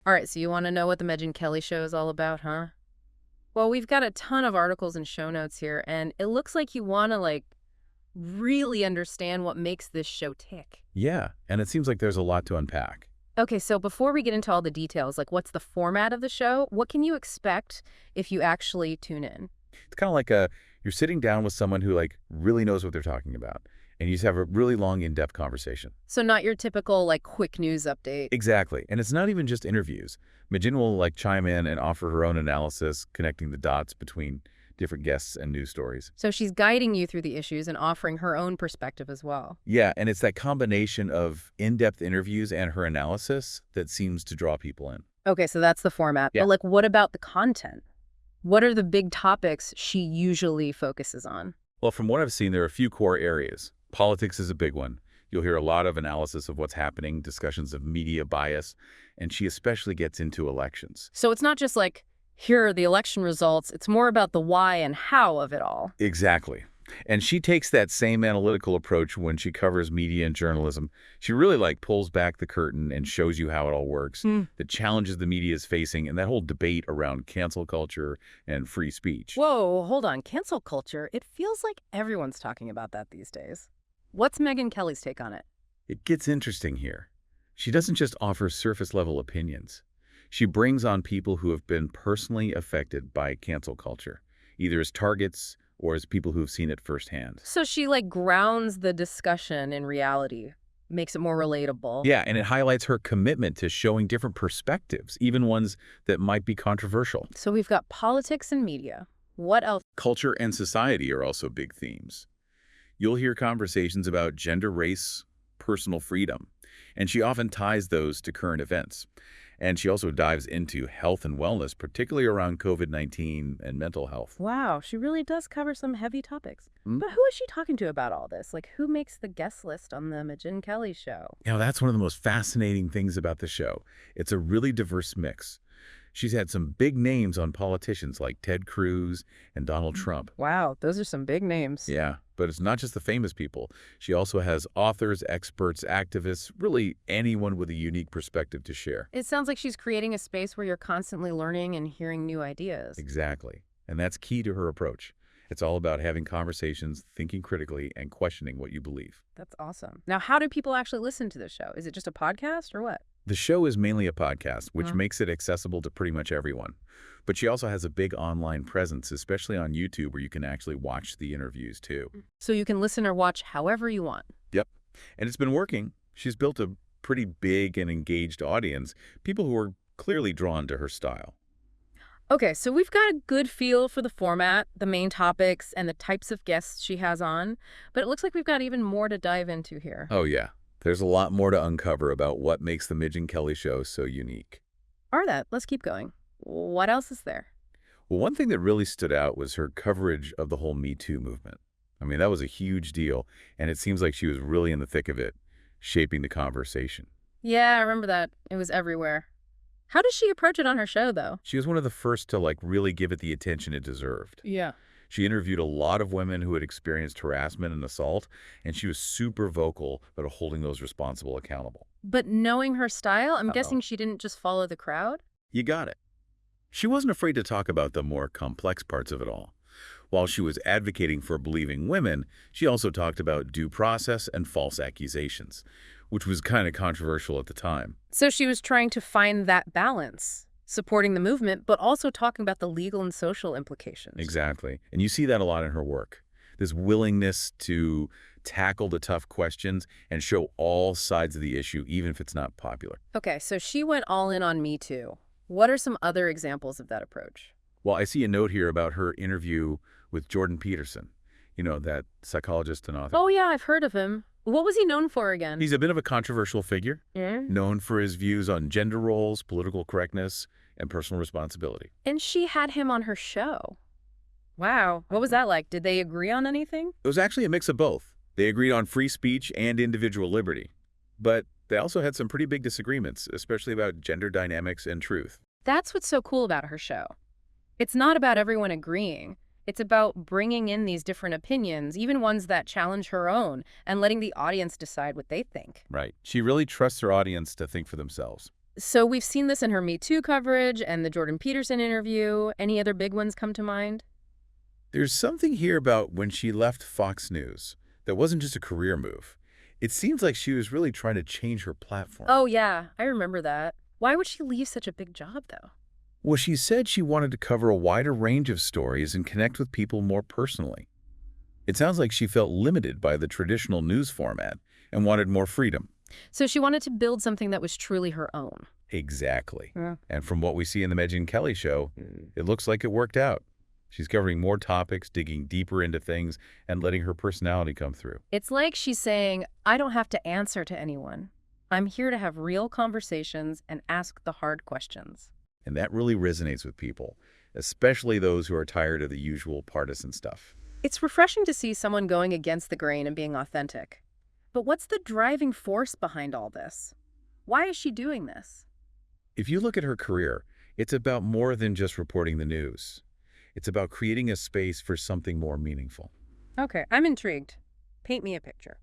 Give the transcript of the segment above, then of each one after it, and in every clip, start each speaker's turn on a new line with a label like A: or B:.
A: All right, so you want to know what the Megyn Kelly show is all about, huh? Well, we've got a ton of articles and show notes here, and it looks like you want to, really understand what makes this show tick.
B: Yeah, and it seems like there's a lot to unpack.
A: Okay, so before we get into all the details, what's the format of the show? What can you expect if you actually tune in?
B: It's kind of like you're sitting down with someone who really knows what they're talking about, and you just have a really long, in-depth conversation.
A: So not your typical, quick news update.
B: Exactly, and it's not even just interviews. Megyn will chime in and offer her own analysis, connecting the dots between different guests and news stories.
A: So she's guiding you through the issues and offering her own perspective as well.
B: Yeah, and it's that combination of in-depth interviews and her analysis that seems to draw people in.
A: Okay, so that's the format.
B: Yeah.
A: But what about the content? What are the big topics she usually focuses on?
B: Well, from what I've seen, there are a few core areas. Politics is a big one. You'll hear a lot of analysis of what's happening, discussions of media bias, and she especially gets into elections.
A: So it's not just here are the election results. It's more about the why and how of it all.
B: Exactly. And she takes that same analytical approach when she covers media and journalism. She really pulls back the curtain and shows you how it all works, the challenges the media is facing, and that whole debate around cancel culture and free speech.
A: Whoa, hold on. Cancel culture. It feels like everyone's talking about that these days. What's Megyn Kelly's take on it?
B: It gets interesting here. She doesn't just offer surface-level opinions. She brings on people who have been personally affected by cancel culture, either as targets or as people who have seen it firsthand.
A: So she grounds the discussion in reality, makes it more relatable.
B: Yeah, and it highlights her commitment to showing different perspectives, even ones that might be controversial.
A: So we've got politics and media. What else?
B: Culture and society are also big themes. You'll hear conversations about gender, race, personal freedom, and she often ties those to current events. And she also dives into health and wellness, particularly around COVID-19 and mental health.
A: Wow, she really does cover some heavy topics. But who is she talking to about all this? Who makes the guest list on the Megyn Kelly show?
B: That's one of the most fascinating things about the show. It's a really diverse mix. She's had some big names on politicians like Ted Cruz and Donald Trump.
A: Wow, those are some big names.
B: Yeah, but it's not just the famous people. She also has authors, experts, activists, really anyone with a unique perspective to share.
A: It sounds like she's creating a space where you're constantly learning and hearing new ideas.
B: Exactly. And that's key to her approach. It's all about having conversations, thinking critically, and questioning what you believe.
A: That's awesome. Now, how do people actually listen to this show? Is it just a podcast or what?
B: The show is mainly a podcast, which makes it accessible to pretty much everyone. But she also has a big online presence, especially on YouTube, where you can actually watch the interviews too.
A: So you can listen or watch however you want.
B: Yep. And it's been working. She's built a pretty big and engaged audience, people who are clearly drawn to her style.
A: Okay, so we've got a good feel for the format, the main topics, and the types of guests she has on. But it looks like we've got even more to dive into here.
B: Oh, yeah. There's a lot more to uncover about what makes the Megyn Kelly show so unique.
A: Let's keep going. What else is there?
B: Well, one thing that really stood out was her coverage of the whole Me Too movement. I mean, that was a huge deal, and it seems like she was really in the thick of it, shaping the conversation.
A: Yeah, I remember that. It was everywhere. How does she approach it on her show, though?
B: She was one of the first to really give it the attention it deserved.
A: Yeah.
B: She interviewed a lot of women who had experienced harassment and assault, and she was super vocal about holding those responsible accountable.
A: But knowing her style, I'm guessing she didn't just follow the crowd?
B: You got it. She wasn't afraid to talk about the more complex parts of it all. While she was advocating for believing women, she also talked about due process and false accusations, which was kind of controversial at the time.
A: So she was trying to find that balance, supporting the movement, but also talking about the legal and social implications.
B: Exactly. And you see that a lot in her work. This willingness to tackle the tough questions and show all sides of the issue, even if it's not popular.
A: Okay, so she went all in on Me Too. What are some other examples of that approach?
B: Well, I see a note here about her interview with Jordan Peterson, that psychologist and author.
A: Oh, yeah, I've heard of him. What was he known for again?
B: He's a bit of a controversial figure, known for his views on gender roles, political correctness, and personal responsibility.
A: And she had him on her show. Wow. What was that like? Did they agree on anything?
B: It was actually a mix of both. They agreed on free speech and individual liberty. But they also had some pretty big disagreements, especially about gender dynamics and truth.
A: That's what's so cool about her show. It's not about everyone agreeing. It's about bringing in these different opinions, even ones that challenge her own, and letting the audience decide what they think.
B: Right. She really trusts her audience to think for themselves.
A: So we've seen this in her Me Too coverage and the Jordan Peterson interview. Any other big ones come to mind?
B: There's something here about when she left Fox News that wasn't just a career move. It seems like she was really trying to change her platform.
A: Oh, yeah, I remember that. Why would she leave such a big job, though?
B: Well, she said she wanted to cover a wider range of stories and connect with people more personally. It sounds like she felt limited by the traditional news format and wanted more freedom.
A: So she wanted to build something that was truly her own.
B: Exactly.
A: Yeah.
B: And from what we see in the Megyn Kelly show, it looks like it worked out. She's covering more topics, digging deeper into things, and letting her personality come through.
A: It's like she's saying, I don't have to answer to anyone. I'm here to have real conversations and ask the hard questions.
B: And that really resonates with people, especially those who are tired of the usual partisan stuff.
A: It's refreshing to see someone going against the grain and being authentic. But what's the driving force behind all this? Why is she doing this?
B: If you look at her career, it's about more than just reporting the news. It's about creating a space for something more meaningful.
A: Okay, I'm intrigued. Paint me a picture.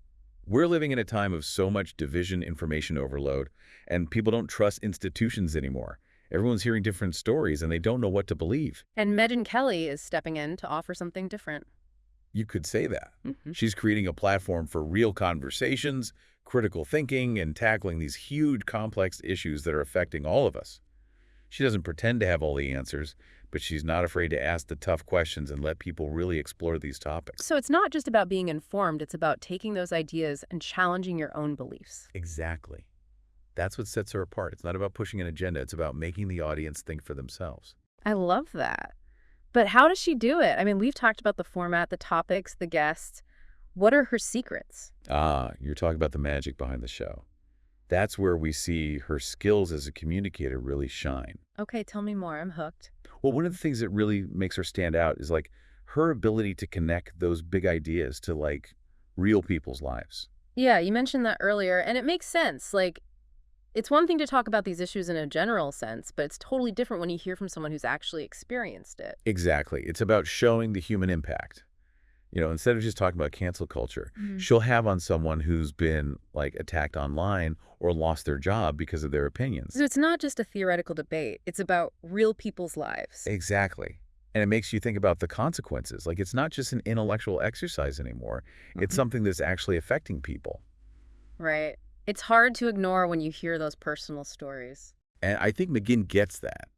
B: We're living in a time of so much division, information overload, and people don't trust institutions anymore. Everyone's hearing different stories, and they don't know what to believe.
A: And Megyn Kelly is stepping in to offer something different.
B: You could say that.
A: Mm-hmm.
B: She's creating a platform for real conversations, critical thinking, and tackling these huge, complex issues that are affecting all of us. She doesn't pretend to have all the answers, but she's not afraid to ask the tough questions and let people really explore these topics.
A: So it's not just about being informed, it's about taking those ideas and challenging your own beliefs.
B: Exactly. That's what sets her apart. It's not about pushing an agenda. It's about making the audience think for themselves.
A: I love that. But how does she do it? I mean, we've talked about the format, the topics, the guests. What are her secrets?
B: Ah, you're talking about the magic behind the show. That's where we see her skills as a communicator really shine.
A: Okay, tell me more. I'm hooked.
B: Well, one of the things that really makes her stand out is like her ability to connect those big ideas to like real people's lives.
A: Yeah, you mentioned that earlier, and it makes sense. Like, it's one thing to talk about these issues in a general sense, but it's totally different when you hear from someone who's actually experienced it.
B: Exactly. It's about showing the human impact. You know, instead of just talking about cancel culture, she'll have on someone who's been like attacked online or lost their job because of their opinions.
A: So it's not just a theoretical debate. It's about real people's lives.
B: Exactly. And it makes you think about the consequences. Like it's not just an intellectual exercise anymore. It's something that's actually affecting people.
A: Right. It's hard to ignore when you hear those personal stories.
B: And I think Megyn gets that.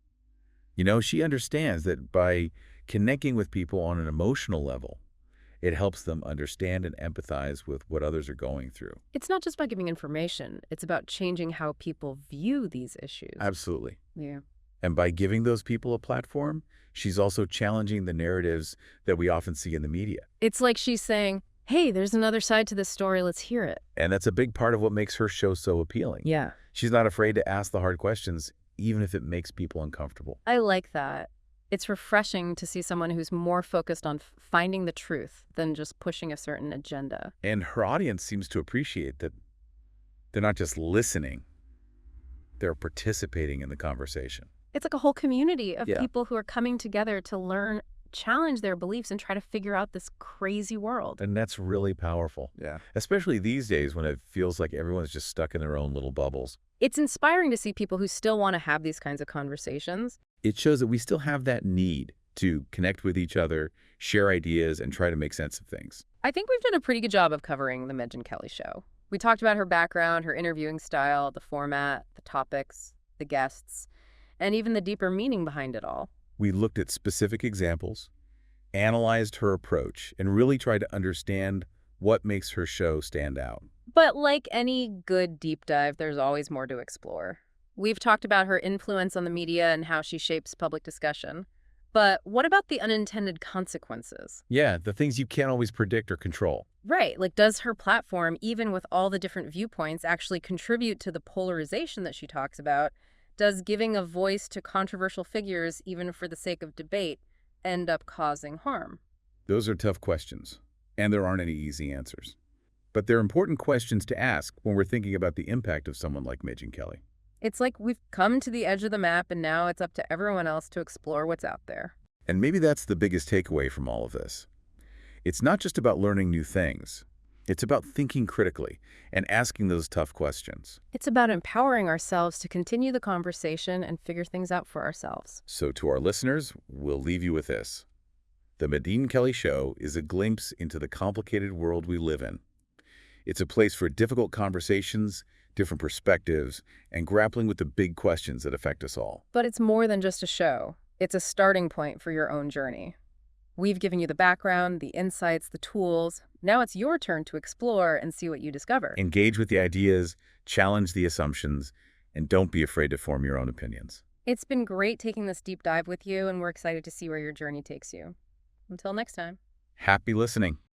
B: You know, she understands that by connecting with people on an emotional level, it helps them understand and empathize with what others are going through.
A: It's not just about giving information. It's about changing how people view these issues.
B: Absolutely.
A: Yeah.
B: And by giving those people a platform, she's also challenging the narratives that we often see in the media.
A: It's like she's saying, hey, there's another side to this story. Let's hear it.
B: And that's a big part of what makes her show so appealing.
A: Yeah.
B: She's not afraid to ask the hard questions, even if it makes people uncomfortable.
A: I like that. It's refreshing to see someone who's more focused on finding the truth than just pushing a certain agenda.
B: And her audience seems to appreciate that they're not just listening, they're participating in the conversation.
A: It's like a whole community of
B: Yeah.
A: people who are coming together to learn, challenge their beliefs, and try to figure out this crazy world.
B: And that's really powerful.
C: Yeah.
B: Especially these days when it feels like everyone's just stuck in their own little bubbles.
A: It's inspiring to see people who still want to have these kinds of conversations.
B: It shows that we still have that need to connect with each other, share ideas, and try to make sense of things.
A: I think we've done a pretty good job of covering the Megyn Kelly show. We talked about her background, her interviewing style, the format, the topics, the guests, and even the deeper meaning behind it all.
B: We looked at specific examples, analyzed her approach, and really tried to understand what makes her show stand out.
A: But like any good deep dive, there's always more to explore. We've talked about her influence on the media and how she shapes public discussion. But what about the unintended consequences?
B: Yeah, the things you can't always predict or control.
A: Right, like does her platform, even with all the different viewpoints, actually contribute to the polarization that she talks about? Does giving a voice to controversial figures, even for the sake of debate, end up causing harm?
B: Those are tough questions, and there aren't any easy answers. But they're important questions to ask when we're thinking about the impact of someone like Megyn Kelly.
A: It's like we've come to the edge of the map, and now it's up to everyone else to explore what's out there.
B: And maybe that's the biggest takeaway from all of this. It's not just about learning new things. It's about thinking critically and asking those tough questions.
A: It's about empowering ourselves to continue the conversation and figure things out for ourselves.
B: So to our listeners, we'll leave you with this. The Megyn Kelly Show is a glimpse into the complicated world we live in. It's a place for difficult conversations, different perspectives, and grappling with the big questions that affect us all.
A: But it's more than just a show. It's a starting point for your own journey. We've given you the background, the insights, the tools. Now it's your turn to explore and see what you discover.
B: Engage with the ideas, challenge the assumptions, and don't be afraid to form your own opinions.
A: It's been great taking this deep dive with you, and we're excited to see where your journey takes you. Until next time.
B: Happy listening.